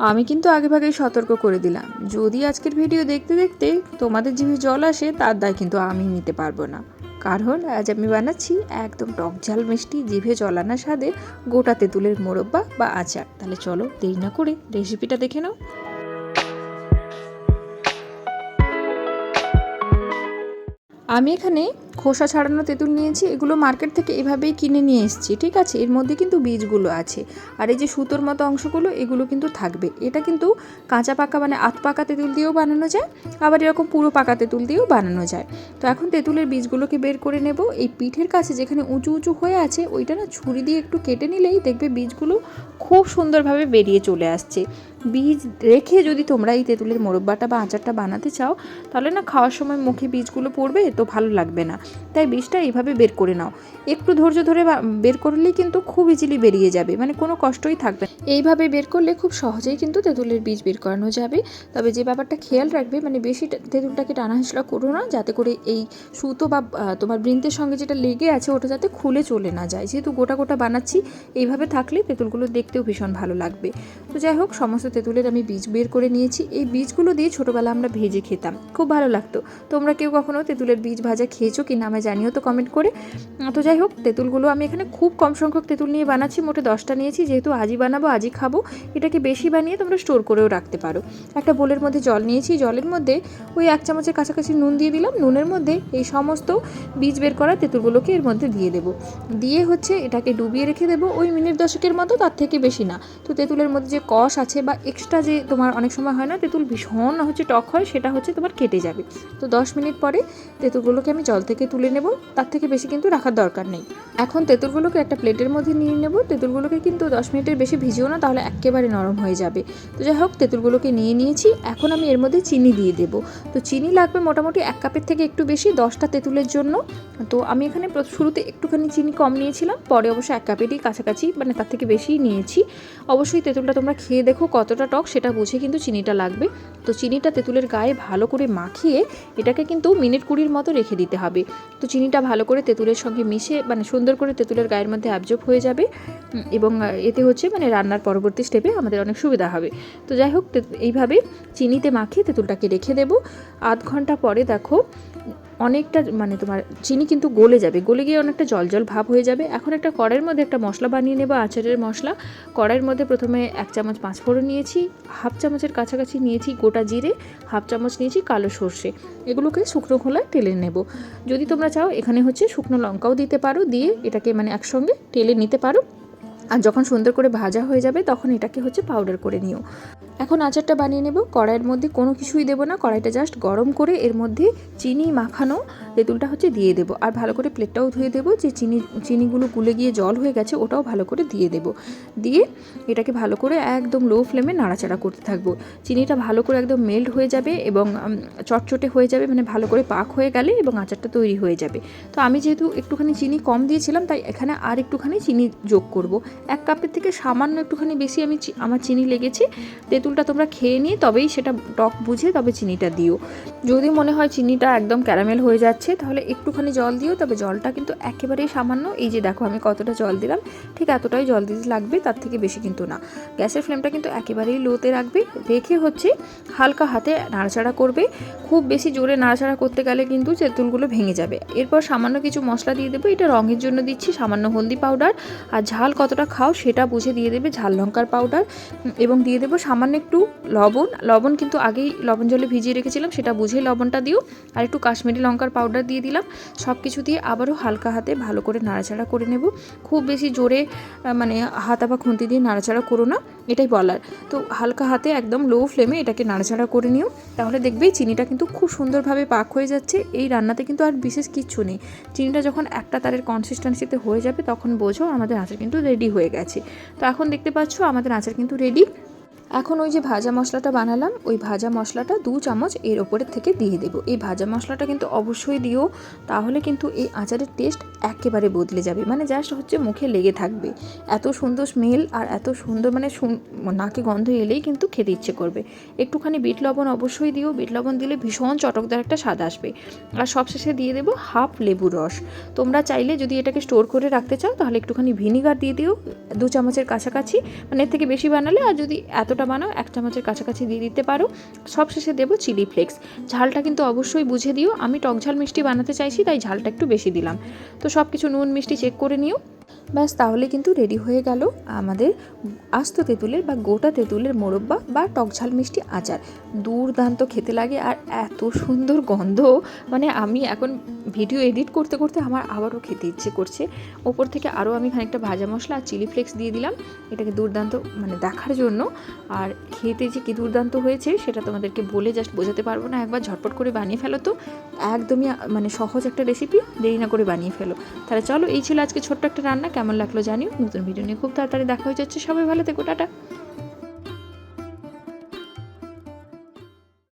আমি কিন্তু আগেভাগেই সতর্ক করে দিলাম, যদি আজকের ভিডিও দেখতে দেখতে তোমাদের জিভে জল আসে তার দায় কিন্তু আমি নিতে পারবো না। কারণ আজ আমি বানাচ্ছি একদম টক ঝাল মিষ্টি জিভে জল আনা স্বাদে গোটা তেঁতুলের মোরব্বা বা আচার। তাহলে চলো দেরি না করে রেসিপিটা দেখে নাও। আমি এখানে খোসা ছাড়ানো তেঁতুল নিয়েছি, এগুলো মার্কেট থেকে এভাবেই কিনে নিয়ে এসেছি, ঠিক আছে। এর মধ্যে কিন্তু বীজগুলো আছে, আর এই যে সুতোর মতো অংশগুলো এগুলো কিন্তু থাকবে। এটা কিন্তু কাঁচা পাকা মানে আধ পাকা তেঁতুল দিয়েও বানানো যায়, আবার এরকম পুরো পাকা তেঁতুল দিয়েও বানানো যায়। তো এখন তেঁতুলের বীজগুলোকে বের করে নেব। এই পিঠের কাছে যেখানে উঁচু উঁচু হয়ে আছে ওইটা না ছুরি দিয়ে একটু কেটে নিলেই দেখবে বীজগুলো খুব সুন্দরভাবে বেরিয়ে চলে আসছে। বীজ রেখে যদি তোমরা এই তেঁতুলের মোরব্বাটা বা আচারটা বানাতে চাও তাহলে না খাওয়ার সময় মুখে বীজগুলো পড়বে তো ভালো লাগবে না। তাই বীজটা এইভাবে বের করে নাও, একটু ধৈর্য ধরে বের করলেই কিন্তু খুব ইজিলি বেরিয়ে যাবে, মানে কোনো কষ্টই থাকবে। এইভাবে বের করলে খুব সহজেই কিন্তু তেঁতুলের বীজ বের করানো যাবে। তবে যে ব্যাপারটা খেয়াল রাখবে, মানে বেশি তেঁতুলটাকে টানা হেঁচড়া করো না, যাতে করে এই সুতো বা তোমার বৃন্তের সঙ্গে যেটা লেগে আছে ওটা যাতে খুলে চলে না যায়। যেহেতু গোটা গোটা বানাচ্ছি, এইভাবে থাকলে তেঁতুলগুলো দেখতেও ভীষণ ভালো লাগবে। তো যাই হোক, সমস্ত তেঁতুলের আমি বীজ বের করে নিয়েছি। এই বীজগুলো দিয়ে ছোটোবেলা আমরা ভেজে খেতাম, খুব ভালো লাগতো। তোমরা কেউ কখনো তেঁতুলের বীজ ভাজা খেয়েছো কি না আমায় জানিও তো কমেন্ট করে। তো যাই হোক, তেঁতুলগুলো আমি এখানে খুব কম সংখ্যক তেঁতুল নিয়ে বানাচ্ছি, মোটে 10টা নিয়েছি, যেহেতু আজই বানাবো আজই খাবো। এটাকে বেশি বানিয়ে তোমরা স্টোর করেও রাখতে পারো। একটা বোলের মধ্যে জল নিয়েছি, জলের মধ্যে ওই 1 চামচের কাছাকাছি নুন দিয়ে দিলাম। নুনের মধ্যে এই সমস্ত বীজ বের করা তেঁতুলগুলোকে এর মধ্যে দিয়ে দেবো। দিয়ে হচ্ছে এটাকে ডুবিয়ে রেখে দেবো ওই মিনিট 10 মতো, তার থেকে বেশি না। তো তেঁতুলের মধ্যে যে কষ আছে বা এক্সট্রা যে তোমার অনেক সময় হয় না তেঁতুল ভীষণ টক হয়, সেটা তোমার কেটে যাবে। তো 10 মিনিট পরে তেঁতুলগুলোকে আমি জল থেকে তুলে নেব, তার থেকে বেশি কিন্তু রাখার দরকার নেই। এখন তেঁতুলগুলোকে একটা প্লেটের মধ্যে নিয়ে নেব। তেঁতুলগুলোকে কিন্তু 10 মিনিটের বেশি ভিজিও না, তাহলে একেবারে নরম হয়ে যাবে। তো যাই হোক, তেঁতুলগুলোকে নিয়ে নিয়েছি। এখন আমি এর মধ্যে চিনি দিয়ে দেবো। তো চিনি লাগবে মোটামুটি 1 কাপের থেকে একটু বেশি 10টা তেঁতুলের জন্য। তো আমি এখানে শুরুতে একটুখানি চিনি কম নিয়েছিলাম, পরে অবশ্য 1 কাপেরই কাছাকাছি, মানে তার থেকে বেশিই নিয়েছি। অবশ্যই তেঁতুলটা তোমরা খেয়ে দেখো কতটা টক, সেটা বুঝে কিন্তু চিনিটা লাগবে। তো চিনিটা তেঁতুলের গায়ে ভালো করে মাখিয়ে এটাকে কিন্তু মিনিট 20 মতো রেখে দিতে হবে। তো চিনিটা ভালো করে তেঁতুলের সঙ্গে মিশে মানে সুন্দর করে তেঁতুলের গায়ের মধ্যে অ্যাবজর্ব হয়ে যাবে, এবং এতে মানে রান্নার পরবর্তী স্টেপে আমাদের অনেক সুবিধা হবে। তো যাই হোক, এইভাবে চিনিতে মাখিয়ে তেঁতুলটাকে রেখে দেবো। আধ ঘন্টা পরে দেখো অনেকটা মানে তোমার চিনি কিন্তু গলে যাবে, গলে গিয়ে অনেকটা জল জল ভাব হয়ে যাবে। এখন একটা কড়াইয়ের মধ্যে একটা মশলা বানিয়ে নেবো, আচারের মশলা। কড়াইয়ের মধ্যে প্রথমে 1 চামচ 5 ফোড়ন নিয়েছি, হাফ চামচের কাছাকাছি নিয়েছি গোটা জিরে, হাফ চামচ নিয়েছি কালো সর্ষে। এগুলোকে শুকনো খোলায় টেলে নেব। যদি তোমরা চাও এখানে শুকনো লঙ্কাও দিতে পারো, দিয়ে এটাকে মানে একসঙ্গে টেলে নিতে পারো। আর যখন সুন্দর করে ভাজা হয়ে যাবে তখন এটাকে পাউডার করে নিও। এখন আচারটা বানিয়ে নেব। কড়াইয়ের মধ্যে কোনো কিছুই দেবো না, কড়াইটা জাস্ট গরম করে এর মধ্যে চিনি মাখানো তেঁতুলটা দিয়ে দেবো। আর ভালো করে প্লেটটাও ধুয়ে দেবো, যে চিনিগুলো গুলে গিয়ে জল হয়ে গেছে ওটাও ভালো করে দিয়ে দেবো। দিয়ে এটাকে ভালো করে একদম লো ফ্লেমে নাড়াচাড়া করতে থাকবো। চিনিটা ভালো করে একদম মেল্ট হয়ে যাবে এবং চটচটে হয়ে যাবে, মানে ভালো করে পাক হয়ে গেলে এবং আচারটা তৈরি হয়ে যাবে। তো আমি যেহেতু একটুখানি চিনি কম দিয়েছিলাম, তাই এখানে আর একটুখানি চিনি যোগ করব। 1 কাপের থেকে সামান্য একটুখানি বেশি আমার চিনি লেগেছে। তেঁতুলটা তোমরা খেয়ে নিয়ে তবেই সেটা টক বুঝে তবে চিনিটা দিও। যদি মনে হয় চিনিটা একদম ক্যারামেল হয়ে যাচ্ছে তাহলে একটুখানি জল দিও, তবে জলটা কিন্তু একেবারেই সামান্য। এই যে দেখো আমি কতটা জল দিলাম, ঠিক এতটাই জল দিতে লাগবে, তার থেকে বেশি কিন্তু না। গ্যাসের ফ্লেমটা কিন্তু একেবারেই লোতে রাখবে, রেখে হালকা হাতে নাড়াচাড়া করবে। খুব বেশি জোরে নাড়াচাড়া করতে গেলে কিন্তু তেঁতুলগুলো ভেঙে যাবে। এরপর সামান্য কিছু মশলা দিয়ে দেবো, এটা রঙের জন্য দিচ্ছি, সামান্য হলদি পাউডার। আর ঝাল কতটা খাও সেটা বুঝে দিয়ে দেবে ঝাল লঙ্কার পাউডার, এবং দিয়ে দেবো সামান্য একটু লবণ কিন্তু আগেই লবণ জলে ভিজিয়ে রেখেছিলাম, সেটা বুঝে লবণটা দিও। আর একটু কাশ্মীরি লঙ্কার পাউডার দিয়ে দিলাম। সব কিছু দিয়ে আবারও হালকা হাতে ভালো করে নাড়াচাড়া করে নেব। খুব বেশি জোরে মানে হাতা বা খুন্তি দিয়ে নাড়াচাড়া করো না, এটাই বলার। তো হালকা হাতে একদম লো ফ্লেমে এটাকে নাড়াচাড়া করে নিও, তাহলে দেখবেই চিনিটা কিন্তু খুব সুন্দরভাবে পাক হয়ে যাচ্ছে। এই রান্নাতে কিন্তু আর বিশেষ কিচ্ছু নেই। চিনিটা যখন একটা তারের কনসিস্টেন্সিতে হয়ে যাবে তখন বোঝো আমাদের আচার কিন্তু রেডি হয়ে গেছে। তো এখন দেখতে পাচ্ছ আমাদের আচার কিন্তু রেডি। এখন ওই যে ভাজা মশলাটা বানালাম, ওই ভাজা মশলাটা 2 চামচ এর ওপরের থেকে দিয়ে দেবো। এই ভাজা মশলাটা কিন্তু অবশ্যই দিও, তাহলে কিন্তু এই আচারের টেস্ট একেবারে বদলে যাবে, মানে জাস্ট মুখে লেগে থাকবে। এত সুন্দর স্মেল আর এত সুন্দর মানে নাকে গন্ধ এলেই কিন্তু খেতে ইচ্ছে করবে। একটুখানি বিট লবণ অবশ্যই দিও, বিট লবণ দিলে ভীষণ চটকদার একটা স্বাদ আসবে। আর সবশেষে দিয়ে দেবো হাফ লেবুর রস। তোমরা চাইলে যদি এটাকে স্টোর করে রাখতে চাও তাহলে একটুখানি ভিনিগার দিয়ে দিও, 2 চামচের কাছাকাছি, মানে এর থেকে বেশি বানালে। আর যদি এতটা যতটা বানাও 1 চামচের কাছাকাছি দিয়ে দিতে পারো। সবশেষে দেবো চিলি ফ্লেক্স। ঝালটা কিন্তু অবশ্যই বুঝে দিও, আমি টক ঝাল মিষ্টি বানাতে চাইছি তাই ঝালটা একটু বেশি দিলাম। তো সব কিছু নুন মিষ্টি চেক করে নিও। ব্যাস তাহলে কিন্তু রেডি হয়ে গেল আমাদের আস্ত তেঁতুলের বা গোটা তেঁতুলের মোরব্বা বা টক ঝাল মিষ্টি আচার। দুর্দান্ত খেতে লাগে আর এত সুন্দর গন্ধ, মানে আমি এখন ভিডিও এডিট করতে করতে আমার আবারও খেতে ইচ্ছে করছে। ওপর থেকে আরও আমি খানিকটা ভাজা মশলা আর চিলি ফ্লেক্স দিয়ে দিলাম এটাকে দুর্দান্ত মানে দেখার জন্য। আর খেতে যে কী দুর্দান্ত হয়েছে সেটা তোমাদেরকে বলে জাস্ট বোঝাতে পারবো না। একবার ঝটপট করে বানিয়ে ফেলো তো, একদমই মানে সহজ একটা রেসিপি, দেরি না করে বানিয়ে ফেলো। তাহলে চলো, এই ছিল আজকে ছোট্ট একটা রান্না। কেমন লাগলো জানিও। নতুন ভিডিও নিয়ে খুব তাড়াতাড়ি দেখা হয়ে যাচ্ছে। সবাই ভালো থেকো, টাটা।